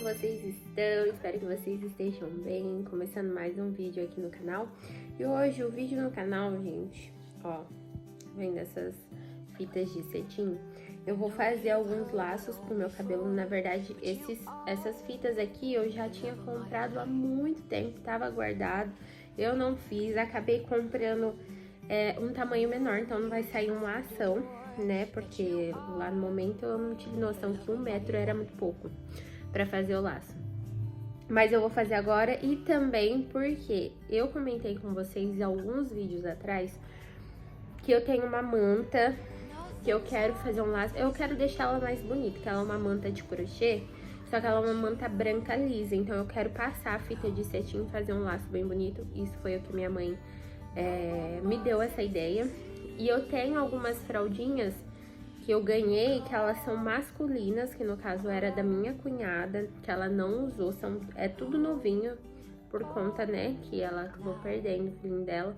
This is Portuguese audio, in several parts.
vocês estão? Espero que vocês estejam bem. Começando mais um vídeo aqui no canal. E hoje o vídeo no canal, gente, ó, vendo essas fitas de cetim? Eu vou fazer alguns laços pro meu cabelo. Na verdade, essas fitas aqui eu já tinha comprado há muito tempo, tava guardado. Eu não fiz, acabei comprando um tamanho menor, então não vai sair uma ação, né? Porque lá no momento eu não tive noção que 1 metro era muito pouco pra fazer o laço. Mas eu vou fazer agora e também porque eu comentei com vocês alguns vídeos atrás que eu tenho uma manta que eu quero fazer um laço. Eu quero deixar ela mais bonita, que ela é uma manta de crochê, só que ela é uma manta branca lisa. Então eu quero passar a fita de cetim e fazer um laço bem bonito. Isso foi o que minha mãe me deu essa ideia. E eu tenho algumas fraldinhas que eu ganhei, que elas são masculinas, que no caso era da minha cunhada, que ela não usou, é tudo novinho, por conta, né, que ela acabou perdendo o filhinho dela.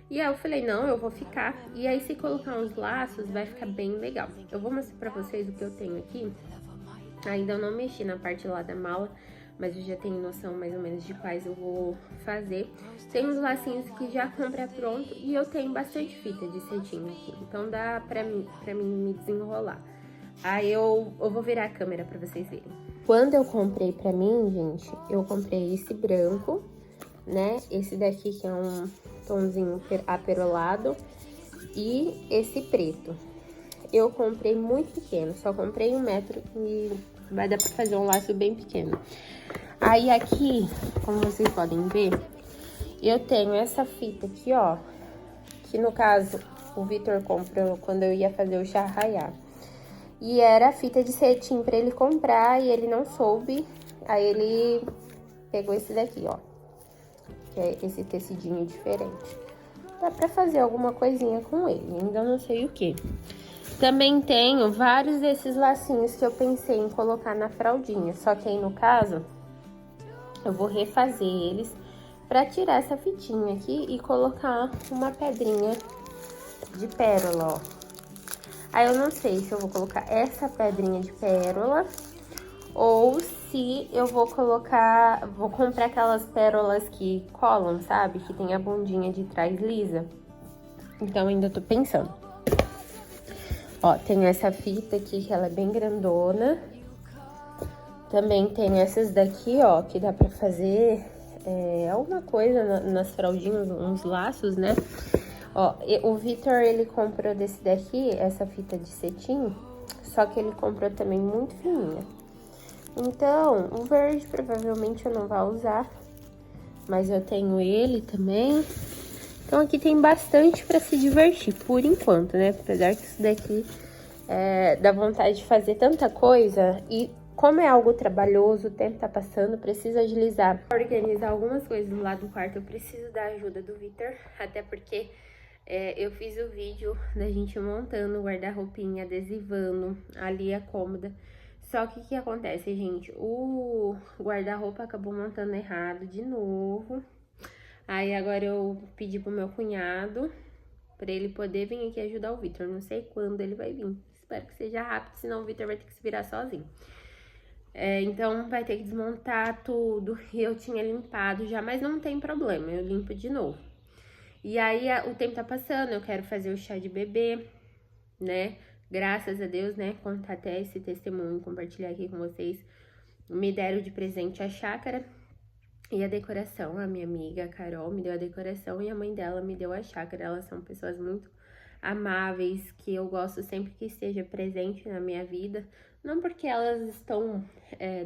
E aí eu falei, não, eu vou ficar. E aí se colocar uns laços, vai ficar bem legal. Eu vou mostrar pra vocês o que eu tenho aqui. Ainda eu não mexi na parte lá da mala, mas eu já tenho noção mais ou menos de quais eu vou fazer. Tem uns lacinhos que já comprei pronto e eu tenho bastante fita de cetim aqui. Então dá pra mim me desenrolar. Aí eu vou virar a câmera pra vocês verem. Quando eu comprei pra mim, gente, eu comprei esse branco, né? Esse daqui que é um tomzinho aperolado e esse preto. Eu comprei muito pequeno, só comprei 1 metro e vai dar pra fazer um laço bem pequeno. Aí aqui, como vocês podem ver, eu tenho essa fita aqui, ó, que no caso o Vitor comprou quando eu ia fazer o chá raiar. E era fita de cetim pra ele comprar e ele não soube, aí ele pegou esse daqui, ó, que é esse tecidinho diferente. Dá pra fazer alguma coisinha com ele, ainda não sei o que. Também tenho vários desses lacinhos que eu pensei em colocar na fraldinha, só que aí no caso eu vou refazer eles pra tirar essa fitinha aqui e colocar uma pedrinha de pérola, ó. Aí eu não sei se eu vou colocar essa pedrinha de pérola ou se eu vou comprar aquelas pérolas que colam, sabe? Que tem a bundinha de trás lisa. Então ainda tô pensando. Ó, tem essa fita aqui que ela é bem grandona. Também tem essas daqui, ó, que dá pra fazer alguma coisa nas fraldinhas, uns laços, né? Ó, o Vitor, ele comprou desse daqui, essa fita de cetim, só que ele comprou também muito fininha. Então, o verde provavelmente eu não vou usar, mas eu tenho ele também. Então aqui tem bastante pra se divertir, por enquanto, né? Apesar que isso daqui dá vontade de fazer tanta coisa e como é algo trabalhoso, o tempo tá passando, preciso agilizar. Pra organizar algumas coisas do lado do quarto, eu preciso da ajuda do Vitor, até porque eu fiz o vídeo da gente montando o guarda-roupinha, adesivando ali a cômoda. Só que o que acontece, gente? O guarda-roupa acabou montando errado de novo. Aí agora eu pedi pro meu cunhado pra ele poder vir aqui ajudar o Vitor. Não sei quando ele vai vir. Espero que seja rápido, senão o Vitor vai ter que se virar sozinho. Então vai ter que desmontar tudo. Eu tinha limpado já, mas não tem problema, eu limpo de novo. E aí o tempo tá passando, eu quero fazer o chá de bebê, né? Graças a Deus, né? Contar até esse testemunho, compartilhar aqui com vocês. Me deram de presente a chácara e a decoração. A minha amiga, a Carol, me deu a decoração e a mãe dela me deu a chácara. Elas são pessoas muito amáveis, que eu gosto sempre que esteja presente na minha vida. Não porque elas estão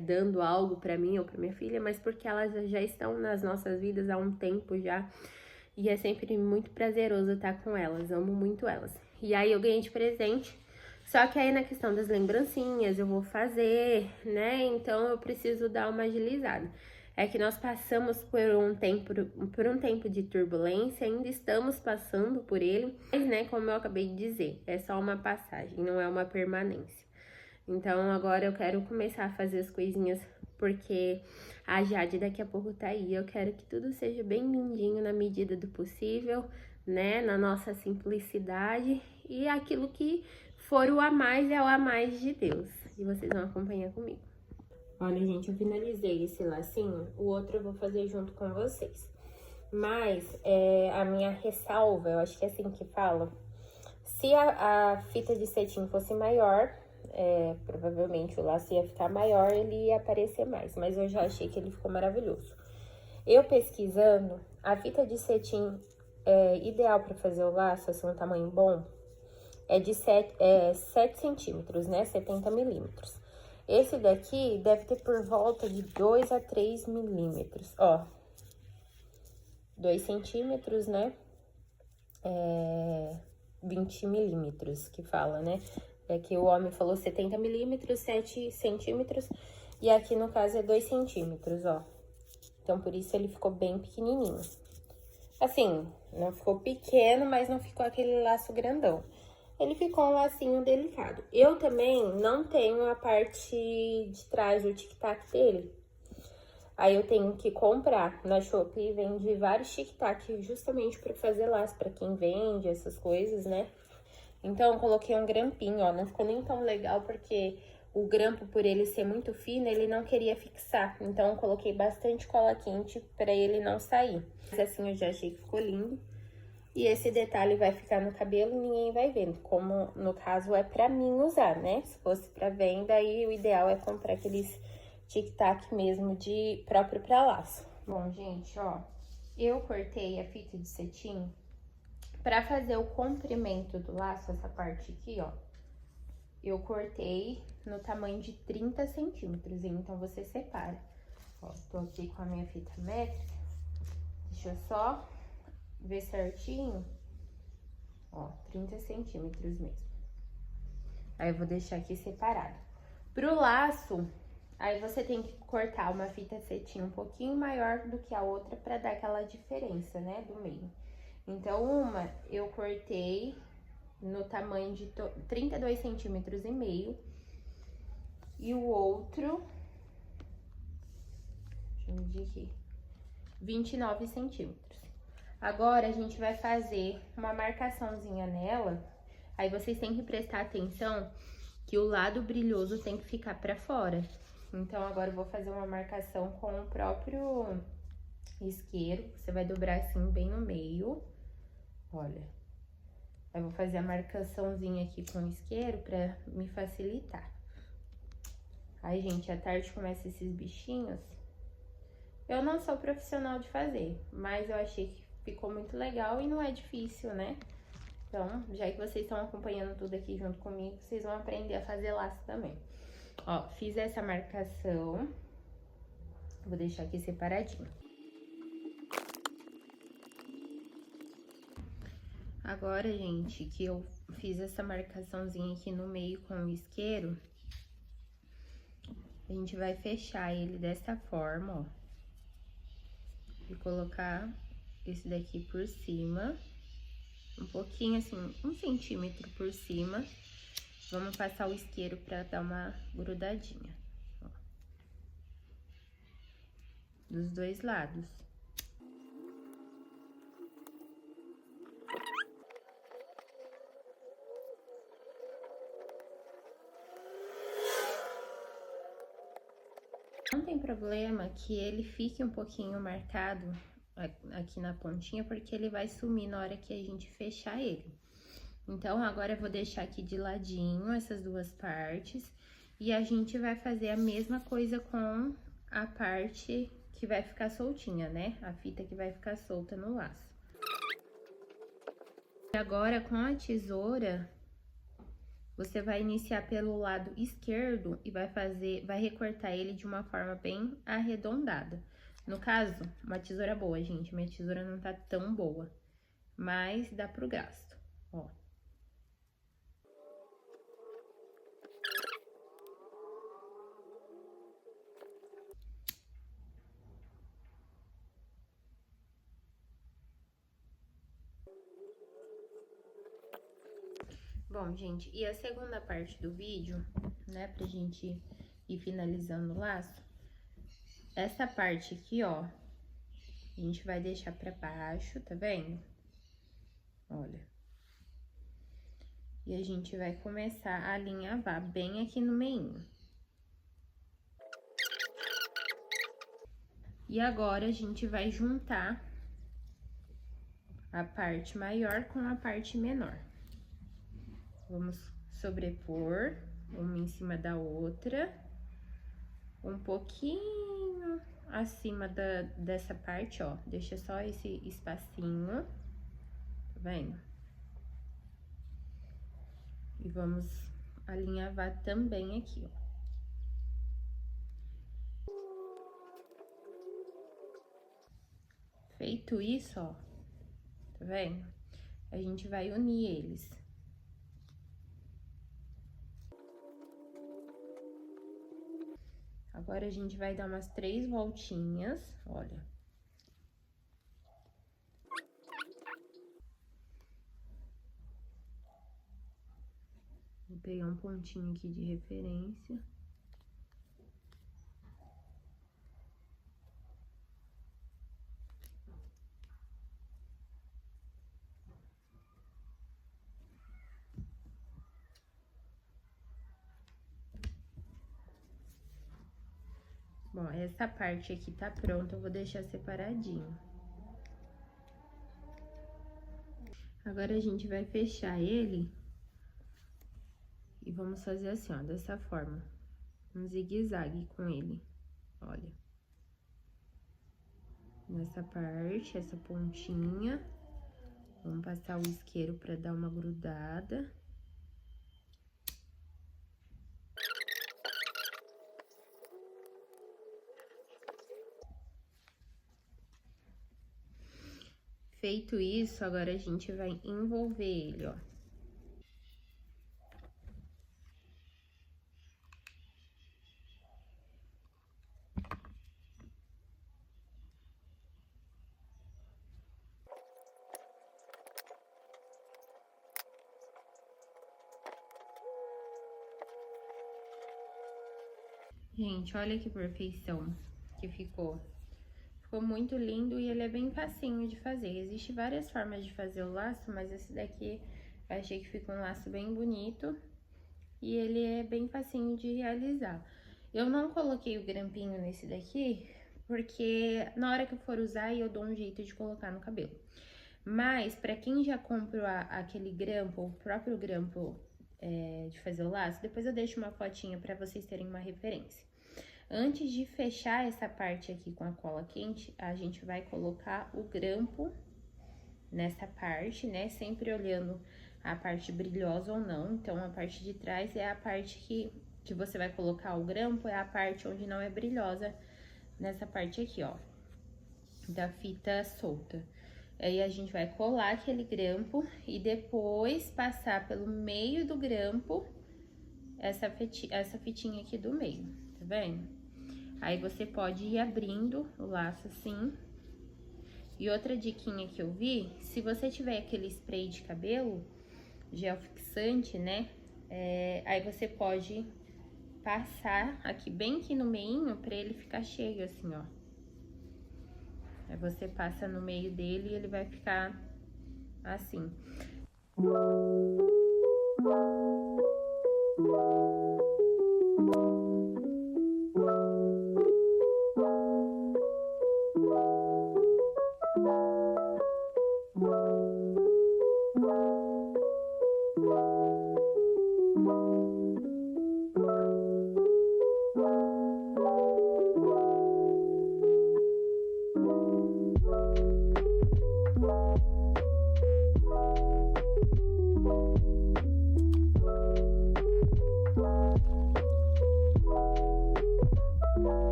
dando algo pra mim ou pra minha filha, mas porque elas já estão nas nossas vidas há um tempo já. E é sempre muito prazeroso estar com elas, amo muito elas. E aí eu ganhei de presente, só que aí na questão das lembrancinhas eu vou fazer, né? Então eu preciso dar uma agilizada. É que nós passamos por um tempo de turbulência, ainda estamos passando por ele, mas, né, como eu acabei de dizer, é só uma passagem, não é uma permanência. Então agora eu quero começar a fazer as coisinhas, porque a Jade daqui a pouco tá aí. Eu quero que tudo seja bem lindinho na medida do possível, né? Na nossa simplicidade. E aquilo que for o a mais é o a mais de Deus. E vocês vão acompanhar comigo. Olha, gente, eu finalizei esse lacinho, o outro eu vou fazer junto com vocês. Mas, a minha ressalva, eu acho que é assim que fala, se a fita de cetim fosse maior, provavelmente o laço ia ficar maior, ele ia aparecer mais, mas eu já achei que ele ficou maravilhoso. Eu pesquisando, a fita de cetim ideal para fazer o laço, assim, um tamanho bom, é de 7 centímetros, né? 70 milímetros. Esse daqui deve ter por volta de 2 a 3 milímetros, ó. 2 centímetros, né? 20 milímetros que fala, né? Aqui o homem falou 70 milímetros, 7 centímetros. E aqui no caso é 2 centímetros, ó. Então, por isso ele ficou bem pequenininho. Assim, não ficou pequeno, mas não ficou aquele laço grandão. Ele ficou um lacinho delicado. Eu também não tenho a parte de trás do tic-tac dele. Aí eu tenho que comprar. Na Shopee vende vários tic-tac justamente para fazer laço, para quem vende essas coisas, né? Então, eu coloquei um grampinho, ó. Não ficou nem tão legal, porque o grampo, por ele ser muito fino, ele não queria fixar. Então, eu coloquei bastante cola quente para ele não sair. Mas assim, eu já achei que ficou lindo. E esse detalhe vai ficar no cabelo e ninguém vai ver. Como, no caso, é pra mim usar, né? Se fosse pra venda, aí o ideal é comprar aqueles tic-tac mesmo de próprio pra laço. Bom, gente, ó, eu cortei a fita de cetim pra fazer o comprimento do laço, essa parte aqui, ó. Eu cortei no tamanho de 30 centímetros, então você separa. Ó, tô aqui com a minha fita métrica. Deixa eu só ver certinho. Ó, 30 centímetros mesmo. Aí eu vou deixar aqui separado. Pro laço, aí você tem que cortar uma fita cetim um pouquinho maior do que a outra pra dar aquela diferença, né, do meio. Então, uma eu cortei no tamanho de 32 centímetros e meio. E o outro, deixa eu medir aqui, 29 centímetros. Agora, a gente vai fazer uma marcaçãozinha nela. Aí, vocês têm que prestar atenção que o lado brilhoso tem que ficar pra fora. Então, agora eu vou fazer uma marcação com o próprio isqueiro. Você vai dobrar assim, bem no meio. Olha. Aí, eu vou fazer a marcaçãozinha aqui com o isqueiro pra me facilitar. Aí, gente, à tarde começa esses bichinhos. Eu não sou profissional de fazer, mas eu achei que ficou muito legal e não é difícil, né? Então, já que vocês estão acompanhando tudo aqui junto comigo, vocês vão aprender a fazer laço também. Ó, fiz essa marcação. Vou deixar aqui separadinho. Agora, gente, que eu fiz essa marcaçãozinha aqui no meio com o isqueiro, a gente vai fechar ele dessa forma, ó. E colocar esse daqui por cima. Um pouquinho assim, 1 centímetro por cima. Vamos passar o isqueiro pra dar uma grudadinha, ó. Dos dois lados. Não tem problema que ele fique um pouquinho marcado aqui na pontinha, porque ele vai sumir na hora que a gente fechar ele. Então, agora eu vou deixar aqui de ladinho essas duas partes. E a gente vai fazer a mesma coisa com a parte que vai ficar soltinha, né? A fita que vai ficar solta no laço. E agora, com a tesoura, você vai iniciar pelo lado esquerdo e vai recortar ele de uma forma bem arredondada. No caso, uma tesoura boa, gente. Minha tesoura não tá tão boa, mas dá pro gasto, ó. Bom, gente, e a segunda parte do vídeo, né, pra gente ir finalizando o laço, essa parte aqui, ó, a gente vai deixar pra baixo, tá vendo? Olha. E a gente vai começar a alinhavar bem aqui no meio. E agora, a gente vai juntar a parte maior com a parte menor. Vamos sobrepor uma em cima da outra, um pouquinho acima dessa parte, ó. Deixa só esse espacinho, tá vendo? E vamos alinhavar também aqui, ó. Feito isso, ó, tá vendo? A gente vai unir eles. Agora, a gente vai dar umas 3 voltinhas, olha. Vou pegar um pontinho aqui de referência. Bom, essa parte aqui tá pronta, eu vou deixar separadinho. Agora, a gente vai fechar ele e vamos fazer assim, ó, dessa forma. Um zigue-zague com ele, olha. Nessa parte, essa pontinha. Vamos passar o isqueiro pra dar uma grudada. Feito isso, agora a gente vai envolver ele, ó. Gente, olha que perfeição que ficou. Ficou muito lindo e ele é bem facinho de fazer. Existem várias formas de fazer o laço, mas esse daqui eu achei que ficou um laço bem bonito. E ele é bem facinho de realizar. Eu não coloquei o grampinho nesse daqui, porque na hora que eu for usar, eu dou um jeito de colocar no cabelo. Mas, pra quem já comprou aquele grampo, o próprio grampo de fazer o laço, depois eu deixo uma fotinha pra vocês terem uma referência. Antes de fechar essa parte aqui com a cola quente, a gente vai colocar o grampo nessa parte, né? Sempre olhando a parte brilhosa ou não. Então, a parte de trás é a parte que você vai colocar o grampo, é a parte onde não é brilhosa, nessa parte aqui, ó, da fita solta. Aí, a gente vai colar aquele grampo e depois passar pelo meio do grampo essa fitinha aqui do meio, tá vendo? Aí, você pode ir abrindo o laço assim. E outra diquinha que eu vi, se você tiver aquele spray de cabelo, gel fixante, né? Aí você pode passar aqui, bem aqui no meinho, pra ele ficar cheio, assim, ó. Aí você passa no meio dele e ele vai ficar assim.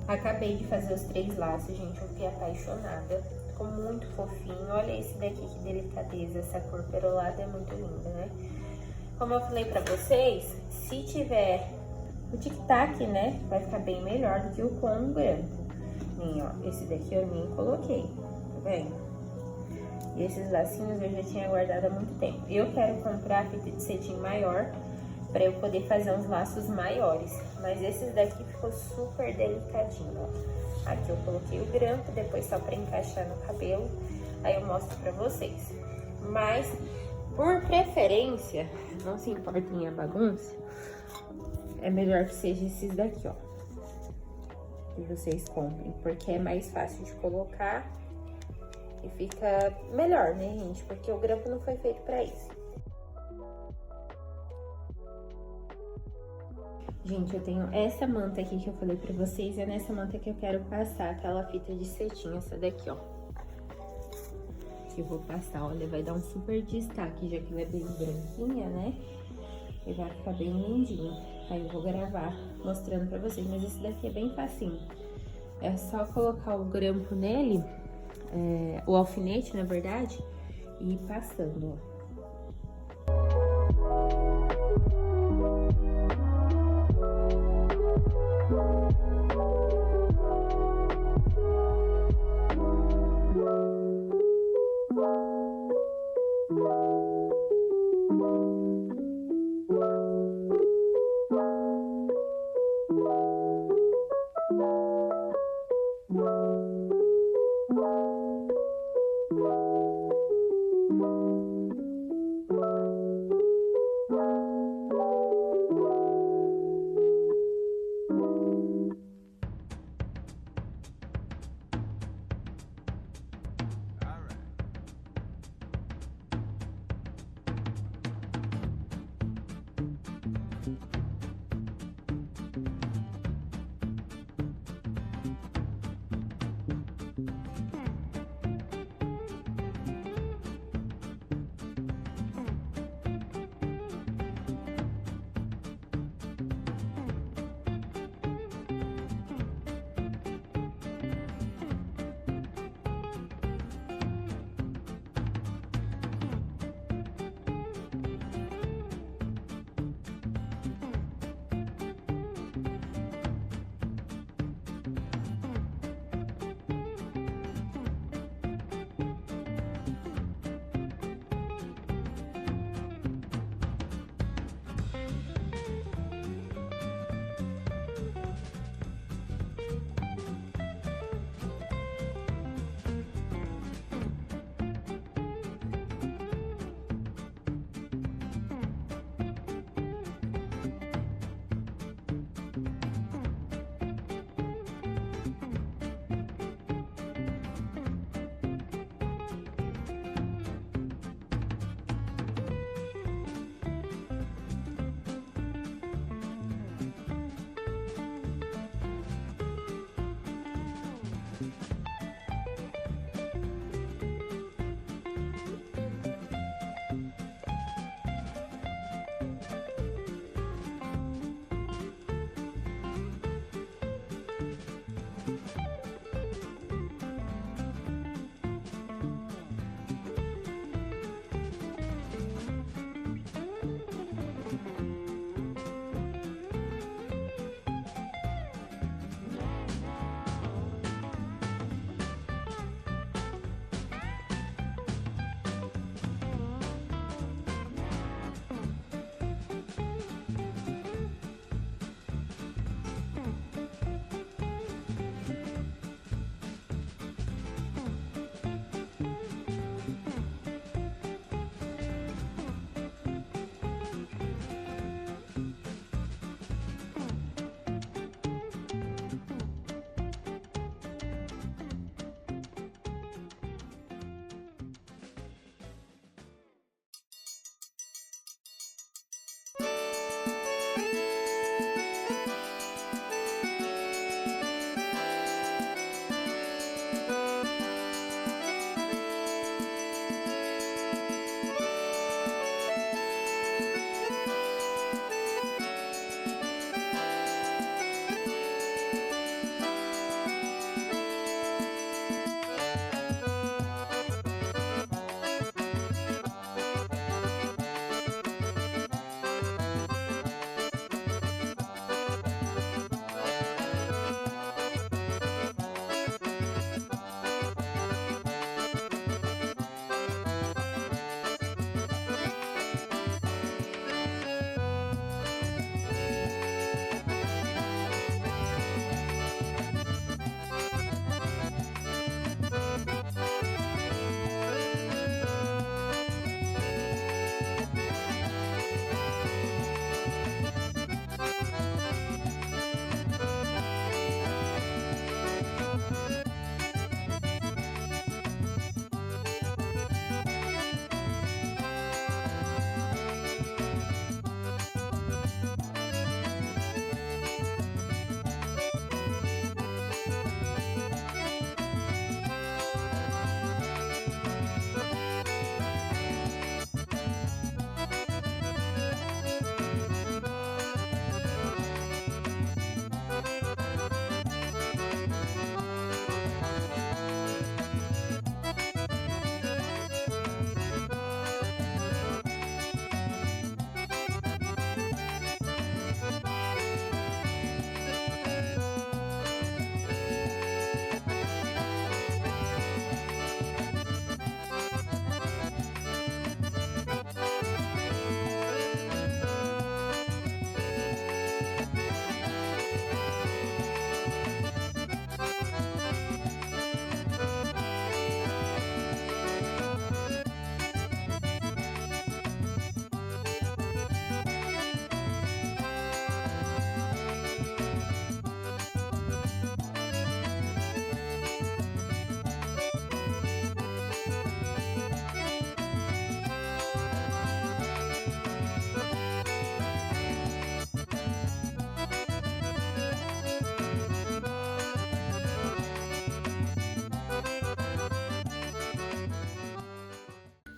Acabei de fazer os 3 laços, gente, eu fiquei apaixonada. Ficou muito fofinho. Olha esse daqui, que delicadeza. Essa cor perolada é muito linda, né? Como eu falei pra vocês, se tiver o tic-tac, né, vai ficar bem melhor do que o com o grampo. E, ó, esse daqui eu nem coloquei, tá vendo? E esses lacinhos eu já tinha guardado há muito tempo. Eu quero comprar fita de cetim maior para eu poder fazer uns laços maiores. Mas esses daqui ficou super delicadinho, ó. Aqui eu coloquei o grampo, depois só para encaixar no cabelo. Aí eu mostro pra vocês. Mas, por preferência, não se importem a bagunça, é melhor que seja esses daqui, ó. Que vocês comprem, porque é mais fácil de colocar e fica melhor, né, gente? Porque o grampo não foi feito pra isso. Gente, eu tenho essa manta aqui que eu falei pra vocês, e é nessa manta que eu quero passar aquela fita de cetim, essa daqui, ó. Que eu vou passar, olha, vai dar um super destaque, já que ela é bem branquinha, né? E vai ficar bem lindinho. Aí eu vou gravar mostrando pra vocês, mas esse daqui é bem facinho. É só colocar o grampo nele, o alfinete, na verdade, e ir passando, ó.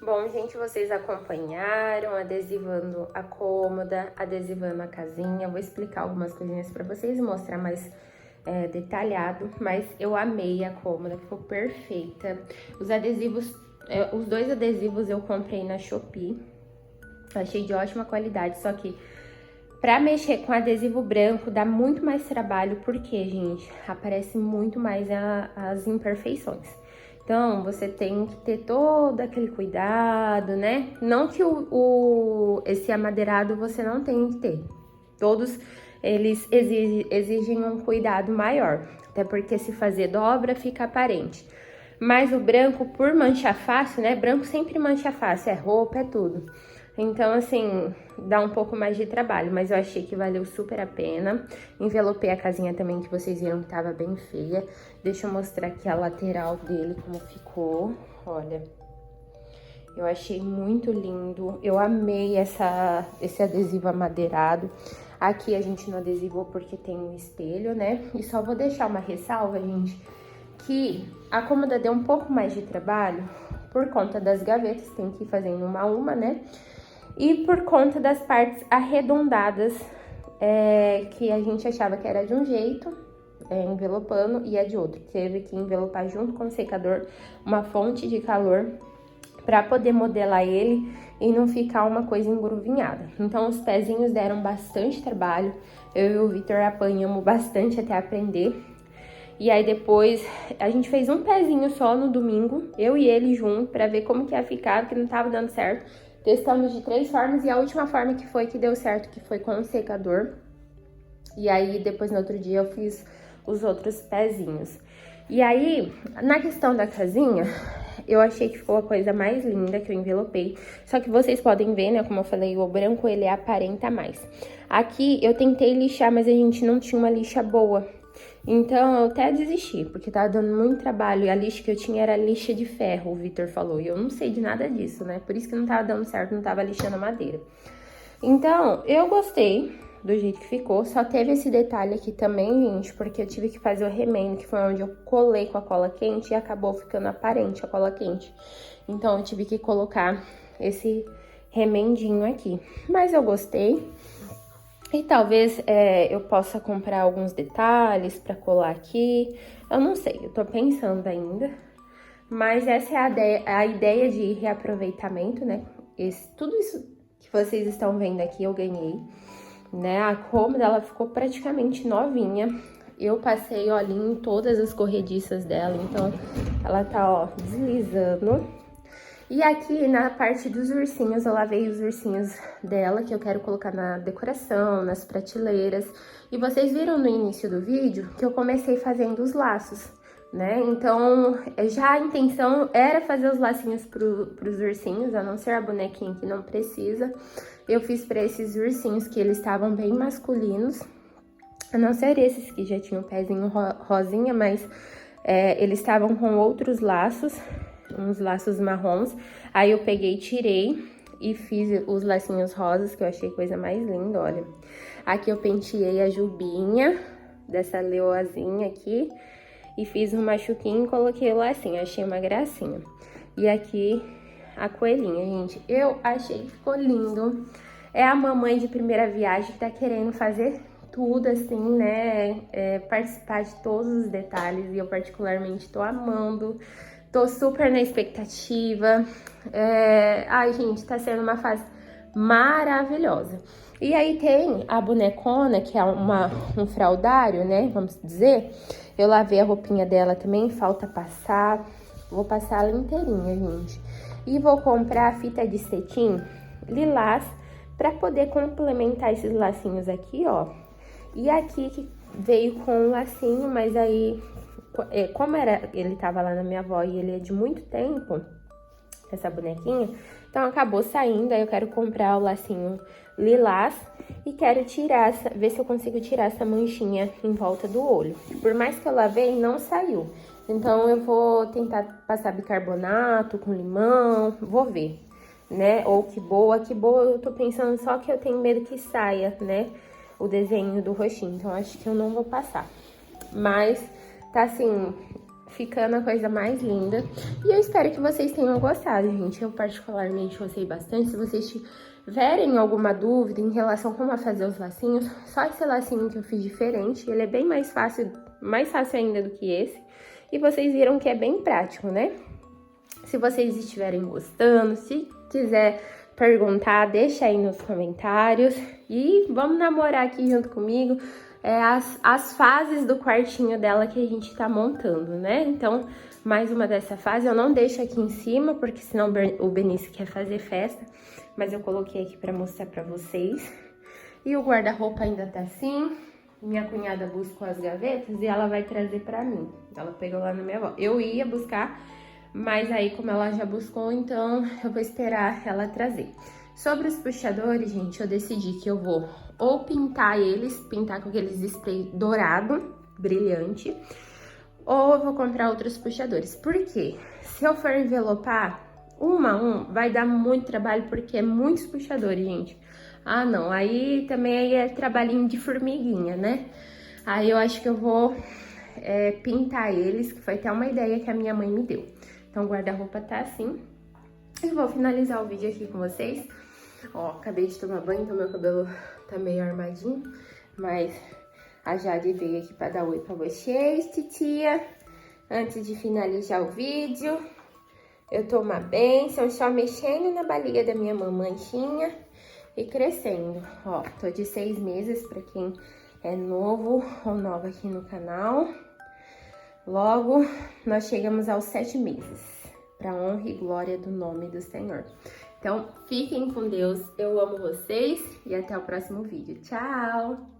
Bom, gente, vocês acompanharam adesivando a cômoda, adesivando a casinha. Eu vou explicar algumas coisinhas pra vocês e mostrar mais detalhado, mas eu amei a cômoda, ficou perfeita. Os adesivos, os 2 adesivos eu comprei na Shopee, achei de ótima qualidade, só que pra mexer com adesivo branco dá muito mais trabalho, porque, gente, aparece muito mais as imperfeições. Então, você tem que ter todo aquele cuidado, né? Não que esse amadeirado você não tenha que ter. Todos eles exigem um cuidado maior, até porque se fazer dobra fica aparente. Mas o branco, por manchar fácil, né? Branco sempre mancha fácil, é roupa, é tudo. Então, assim, dá um pouco mais de trabalho, mas eu achei que valeu super a pena. Envelopei a casinha também, que vocês viram que tava bem feia. Deixa eu mostrar aqui a lateral dele, como ficou. Olha, eu achei muito lindo. Eu amei esse adesivo amadeirado. Aqui a gente não adesivou porque tem um espelho, né? E só vou deixar uma ressalva, gente, que a cômoda deu um pouco mais de trabalho por conta das gavetas, tem que ir fazendo uma a uma, né? E por conta das partes arredondadas, que a gente achava que era de um jeito, envelopando, e é de outro. Teve que envelopar junto com o secador uma fonte de calor para poder modelar ele e não ficar uma coisa engruvinhada. Então, os pezinhos deram bastante trabalho. Eu e o Vitor apanhamos bastante até aprender. E aí depois a gente fez um pezinho só no domingo, eu e ele junto, para ver como que ia ficar, porque não tava dando certo. Testamos de 3 formas e a última forma que deu certo, que foi com o secador. E aí depois no outro dia eu fiz os outros pezinhos. E aí, na questão da casinha, eu achei que ficou a coisa mais linda que eu envelopei. Só que vocês podem ver, né, como eu falei, o branco ele aparenta mais. Aqui eu tentei lixar, mas a gente não tinha uma lixa boa. Então, eu até desisti, porque tava dando muito trabalho. E a lixa que eu tinha era lixa de ferro, o Vitor falou. E eu não sei de nada disso, né? Por isso que não tava dando certo, não tava lixando a madeira. Então, eu gostei do jeito que ficou. Só teve esse detalhe aqui também, gente, porque eu tive que fazer o remendo, que foi onde eu colei com a cola quente e acabou ficando aparente a cola quente. Então, eu tive que colocar esse remendinho aqui. Mas eu gostei. E talvez eu possa comprar alguns detalhes pra colar aqui. Eu não sei, eu tô pensando ainda. Mas essa é a ideia de reaproveitamento, né? Tudo isso que vocês estão vendo aqui eu ganhei, né? A cômoda, ela ficou praticamente novinha. Eu passei olhinho em todas as corrediças dela, então ela tá, ó, deslizando. E aqui na parte dos ursinhos, eu lavei os ursinhos dela, que eu quero colocar na decoração, nas prateleiras. E vocês viram no início do vídeo que eu comecei fazendo os laços, né? Então, já a intenção era fazer os lacinhos pros ursinhos, a não ser a bonequinha que não precisa. Eu fiz pra esses ursinhos que eles estavam bem masculinos, a não ser esses que já tinham um pezinho rosinha, mas eles estavam com outros laços, uns laços marrons. Aí eu peguei, tirei e fiz os lacinhos rosas, que eu achei coisa mais linda, olha. Aqui eu penteei a jubinha dessa leoazinha aqui e fiz um machuquinho e coloquei o lacinho, achei uma gracinha. E aqui a coelhinha, gente, eu achei que ficou lindo. É a mamãe de primeira viagem que tá querendo fazer tudo assim, né, participar de todos os detalhes, e eu particularmente tô amando. Tô super na expectativa. Ai, gente, tá sendo uma fase maravilhosa. E aí tem a bonecona, que é um fraldário, né, vamos dizer. Eu lavei a roupinha dela também, falta passar. Vou passar ela inteirinha, gente. E vou comprar a fita de cetim lilás pra poder complementar esses lacinhos aqui, ó. E aqui que veio com um lacinho, mas aí... como ele tava lá na minha avó e ele é de muito tempo, essa bonequinha, então acabou saindo. Aí eu quero comprar o lacinho lilás e quero tirar, ver se eu consigo tirar essa manchinha em volta do olho. Por mais que eu lavei, não saiu. Então eu vou tentar passar bicarbonato com limão, vou ver, né? Ou que boa, eu tô pensando, só que eu tenho medo que saia, né? O desenho do roxinho, então acho que eu não vou passar. Mas... tá assim, ficando a coisa mais linda. E eu espero que vocês tenham gostado, gente. Eu particularmente gostei bastante. Se vocês tiverem alguma dúvida em relação a como fazer os lacinhos, só esse lacinho que eu fiz diferente. Ele é bem mais fácil ainda do que esse. E vocês viram que é bem prático, né? Se vocês estiverem gostando, se quiser perguntar, deixa aí nos comentários. E vamos namorar aqui junto comigo as fases do quartinho dela que a gente tá montando, né? Então, mais uma dessa fase. Eu não deixo aqui em cima, porque senão o Benício quer fazer festa. Mas eu coloquei aqui pra mostrar pra vocês. E o guarda-roupa ainda tá assim. Minha cunhada buscou as gavetas e ela vai trazer pra mim. Ela pegou lá na minha avó. Eu ia buscar, mas aí como ela já buscou, então eu vou esperar ela trazer. Sobre os puxadores, gente, eu decidi que eu vou ou pintar com aqueles spray dourado, brilhante, ou eu vou comprar outros puxadores. Por quê? Se eu for envelopar um a um, vai dar muito trabalho, porque é muitos puxadores, gente. Ah, não, aí também é trabalhinho de formiguinha, né? Aí eu acho que eu vou pintar eles, que foi até uma ideia que a minha mãe me deu. Então o guarda-roupa tá assim. Eu vou finalizar o vídeo aqui com vocês. Ó, acabei de tomar banho, então meu cabelo tá meio armadinho. Mas a Jade veio aqui pra dar oi pra vocês, titia. Antes de finalizar o vídeo, eu tô uma bênção, só mexendo na barriga da minha mamantinha e crescendo. Ó, tô de 6 meses pra quem é novo ou nova aqui no canal. Logo, nós chegamos aos 7 meses, pra honra e glória do nome do Senhor. Então, fiquem com Deus, eu amo vocês e até o próximo vídeo. Tchau!